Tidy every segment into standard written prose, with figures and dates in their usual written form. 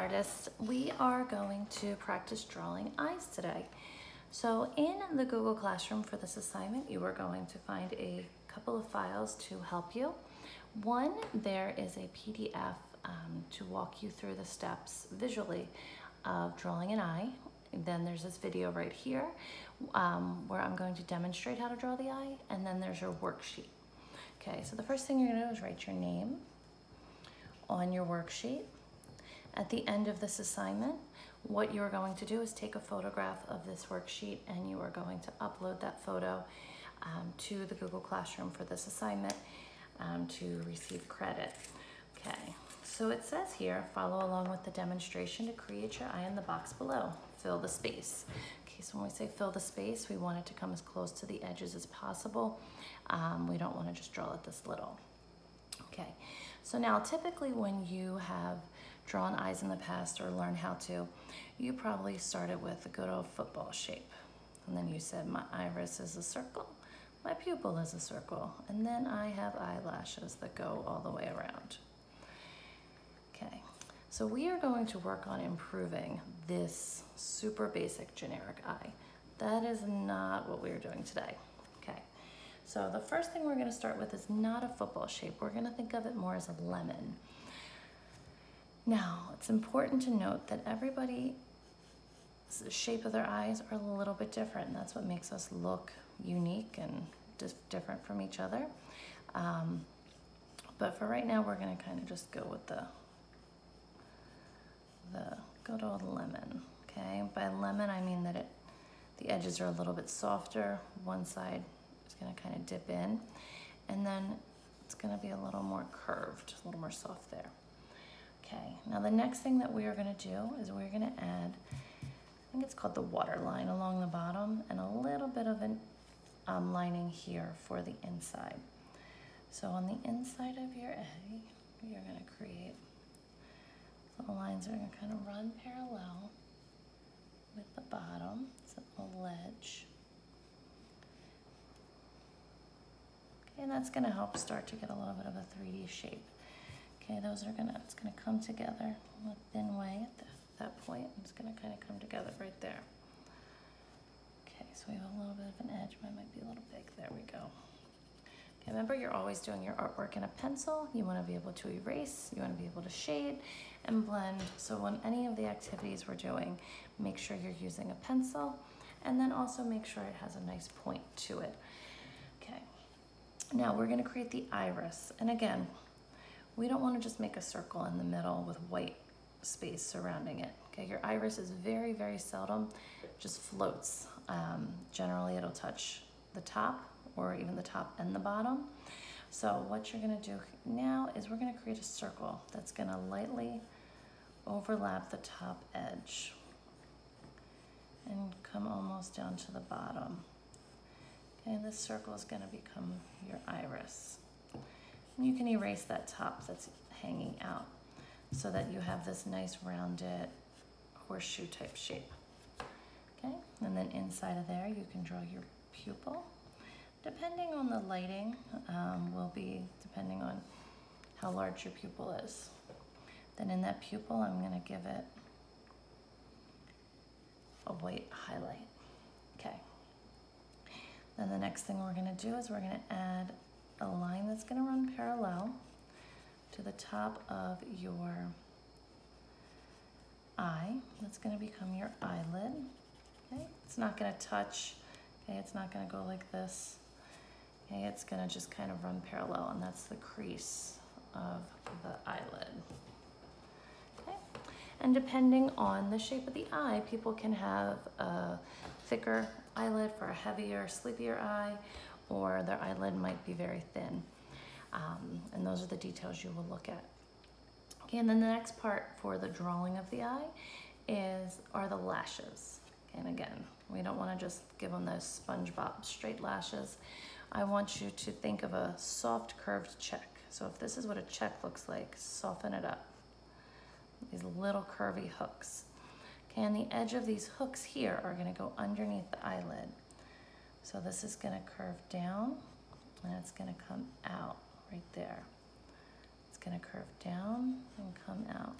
artists, we are going to practice drawing eyes today. So in the Google Classroom for this assignment, you are going to find a couple of files to help you. One, there is a PDF to walk you through the steps visually of drawing an eye. Then there's this video right here where I'm going to demonstrate how to draw the eye, and then there's your worksheet. Okay, so the first thing you're gonna do is write your name on your worksheet. At the end of this assignment, what you're going to do is take a photograph of this worksheet and you are going to upload that photo to the Google Classroom for this assignment to receive credit. Okay, so it says here, follow along with the demonstration to create your eye in the box below. Fill the space. Okay, so when we say fill the space, we want it to come as close to the edges as possible. We don't want to just draw it this little. Okay, so now typically when you have drawn eyes in the past or learned how to, you probably started with a good old football shape. And then you said, my iris is a circle, my pupil is a circle, and then I have eyelashes that go all the way around. Okay, so we are going to work on improving this super basic generic eye. That is not what we're doing today. Okay, so the first thing we're gonna start with is not a football shape. We're gonna think of it more as a lemon. Now, it's important to note that everybody's shape of their eyes are a little bit different, and that's what makes us look unique and just different from each other. But for right now, we're gonna kind of just go with the good old lemon, okay? By lemon, I mean that the edges are a little bit softer. One side is gonna kind of dip in, and then it's gonna be a little more curved, a little more soft there. Okay, now the next thing that we are gonna do is we're gonna add, I think it's called the water line along the bottom, and a little bit of an lining here for the inside. So on the inside of your eye, you're gonna create little lines that are gonna kind of run parallel with the bottom. It's a little ledge. Okay, and that's gonna help start to get a little bit of a 3D shape. Okay, it's gonna come together in a thin way at that point. It's gonna kind of come together right there. Okay, so we have a little bit of an edge. Mine might be a little big. There we go. Okay, remember, you're always doing your artwork in a pencil. You wanna be able to erase, you wanna be able to shade and blend. So when any of the activities we're doing, make sure you're using a pencil, and then also make sure it has a nice point to it. Okay, now we're gonna create the iris. And again, we don't want to just make a circle in the middle with white space surrounding it. Okay, your iris is very, very seldom just floats. Generally, it'll touch the top or even the top and the bottom. So what you're going to do now is we're going to create a circle that's going to lightly overlap the top edge and come almost down to the bottom. Okay, this circle is going to become your iris. And you can erase that top that's hanging out so that you have this nice rounded horseshoe type shape. Okay, and then inside of there you can draw your pupil. Depending on the lighting, will be depending on how large your pupil is. Then in that pupil, I'm gonna give it a white highlight. Okay, then the next thing we're gonna do is we're gonna add a line that's going to run parallel to the top of your eye. That's going to become your eyelid. Okay, it's not going to touch. Okay, it's not going to go like this. Okay, it's going to just kind of run parallel, and that's the crease of the eyelid. Okay, and depending on the shape of the eye, people can have a thicker eyelid for a heavier, sleepier eye, or their eyelid might be very thin. And those are the details you will look at. Okay, and then the next part for the drawing of the eye are the lashes. Okay, and again, we don't want to just give them those SpongeBob straight lashes. I want you to think of a soft curved check. So if this is what a check looks like, soften it up. These little curvy hooks. Okay, and the edge of these hooks here are going to go underneath the eyelid. So this is going to curve down, and it's going to come out right there. It's going to curve down and come out.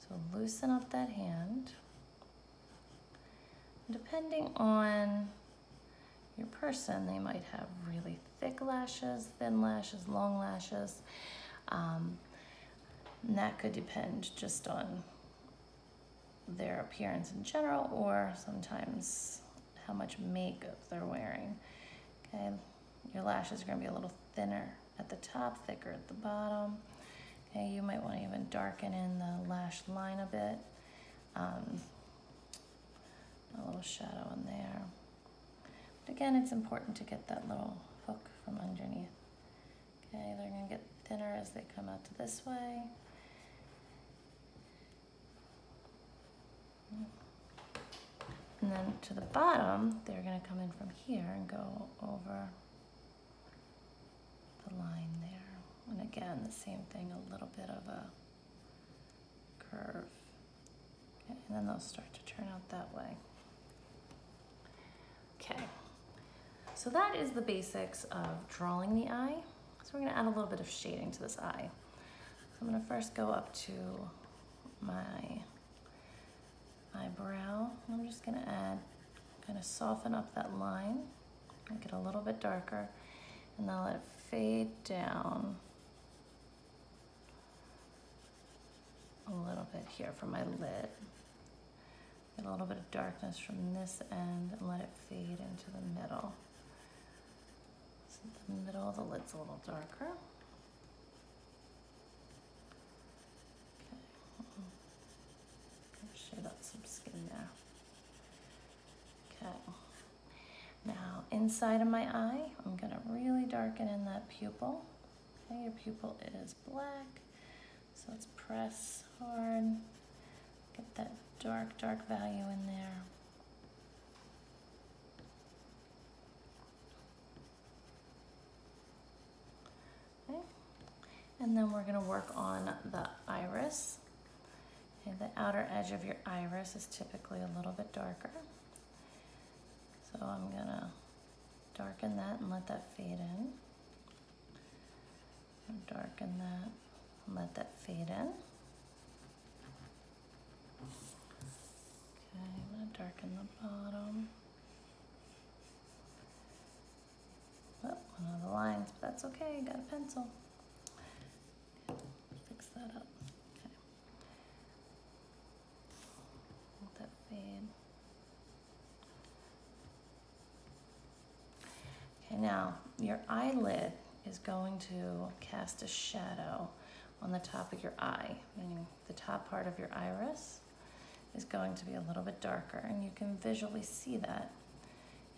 So loosen up that hand. Depending on your person, they might have really thick lashes, thin lashes, long lashes. And that could depend just on their appearance in general, or sometimes how much makeup they're wearing. Okay, your lashes are going to be a little thinner at the top, thicker at the bottom. Okay, you might want to even darken in the lash line a bit. A little shadow in there. But again, it's important to get that little hook from underneath. Okay, they're going to get thinner as they come out to this way. And then to the bottom, they're going to come in from here and go over the line there. And again, the same thing, a little bit of a curve. Okay, and then they'll start to turn out that way. Okay, so that is the basics of drawing the eye. So we're going to add a little bit of shading to this eye. So I'm going to first go up to my eyebrow. I'm just going to add, kind of soften up that line, make it a little bit darker, and then let it fade down a little bit here from my lid. Get a little bit of darkness from this end and let it fade into the middle. So the middle of the lid's a little darker. Okay. Shade out some skin there. Okay. Now inside of my eye, I'm gonna really darken in that pupil. Okay, your pupil is black, so let's press hard. Get that dark value in there. Okay. And then we're going to work on the iris. Okay, the outer edge of your iris is typically a little bit darker. So I'm going to darken that and let that fade in. And darken that and let that fade in. Okay, I'm going to darken the bottom. Oh, one of the lines, but that's okay, got a pencil. Okay, fix that up. Okay. Let that fade. Okay, now your eyelid is going to cast a shadow on the top of your eye, meaning the top part of your iris is going to be a little bit darker, and you can visually see that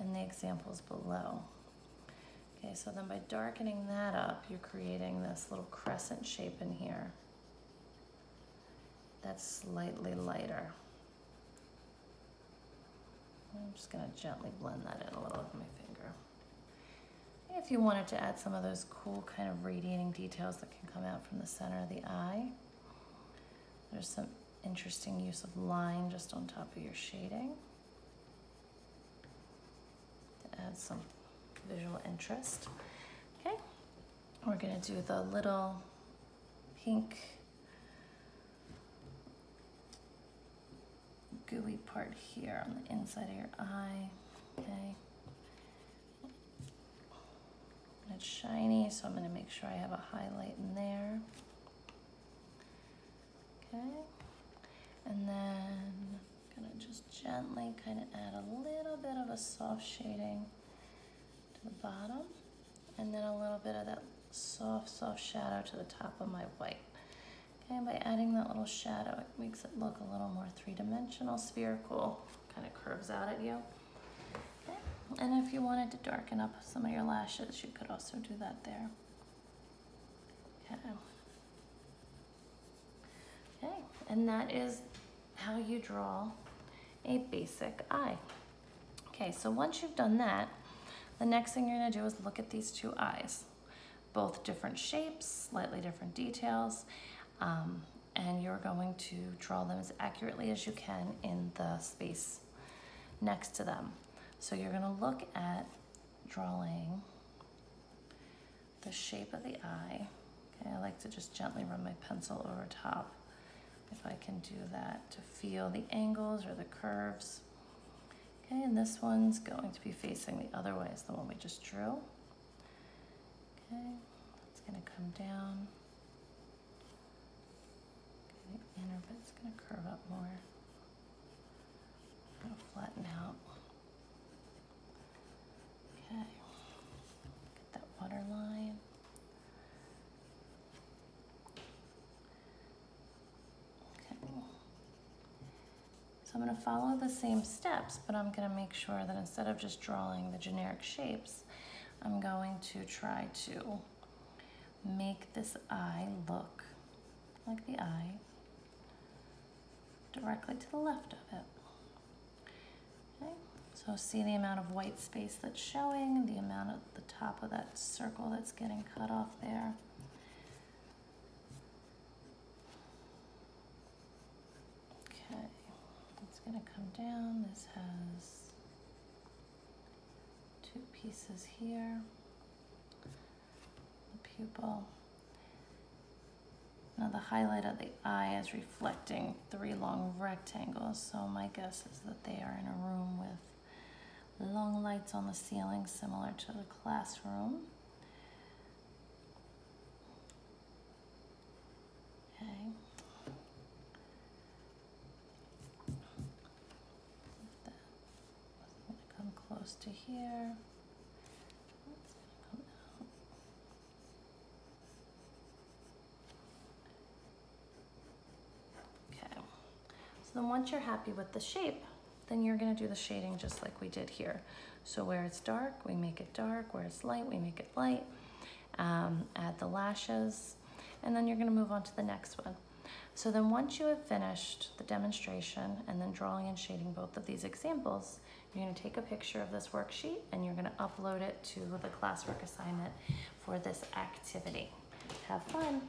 in the examples below. Okay, so then by darkening that up, you're creating this little crescent shape in here that's slightly lighter. I'm just going to gently blend that in a little with my finger. If you wanted to add some of those cool kind of radiating details that can come out from the center of the eye, there's some interesting use of line just on top of your shading to add some visual interest. Okay, we're going to do the little pink gooey part here on the inside of your eye. Okay, and it's shiny, so I'm going to make sure I have a highlight in there. Okay. And then I'm gonna just gently kind of add a little bit of a soft shading to the bottom, and then a little bit of that soft shadow to the top of my white. Okay, and by adding that little shadow, it makes it look a little more three-dimensional, spherical, kind of curves out at you. Okay, and if you wanted to darken up some of your lashes, you could also do that there. Okay. Okay, and that is how you draw a basic eye. Okay, so once you've done that, the next thing you're going to do is look at these two eyes. Both different shapes, slightly different details, and you're going to draw them as accurately as you can in the space next to them. So you're going to look at drawing the shape of the eye. Okay, I like to just gently run my pencil over top if I can do that to feel the angles or the curves. Okay, and this one's going to be facing the other way as the one we just drew. Okay, it's going to come down. Okay, the inner bit's going to curve up more. I'm going to flatten out. Okay, get that water line. So I'm going to follow the same steps, but I'm going to make sure that instead of just drawing the generic shapes, I'm going to try to make this eye look like the eye directly to the left of it. Okay, so see the amount of white space that's showing, the amount at the top of that circle that's getting cut off there. Okay, it's going to come down. This has two pieces here, the pupil. Now the highlight of the eye is reflecting three long rectangles, so my guess is that they are in a room with long lights on the ceiling, similar to the classroom. Okay. That was going to come close to here. Then once you're happy with the shape, then you're going to do the shading just like we did here. So where it's dark, we make it dark. Where it's light, we make it light. Add the lashes, and then you're going to move on to the next one. So then once you have finished the demonstration and then drawing and shading both of these examples, you're going to take a picture of this worksheet and you're going to upload it to the classwork assignment for this activity. Have fun!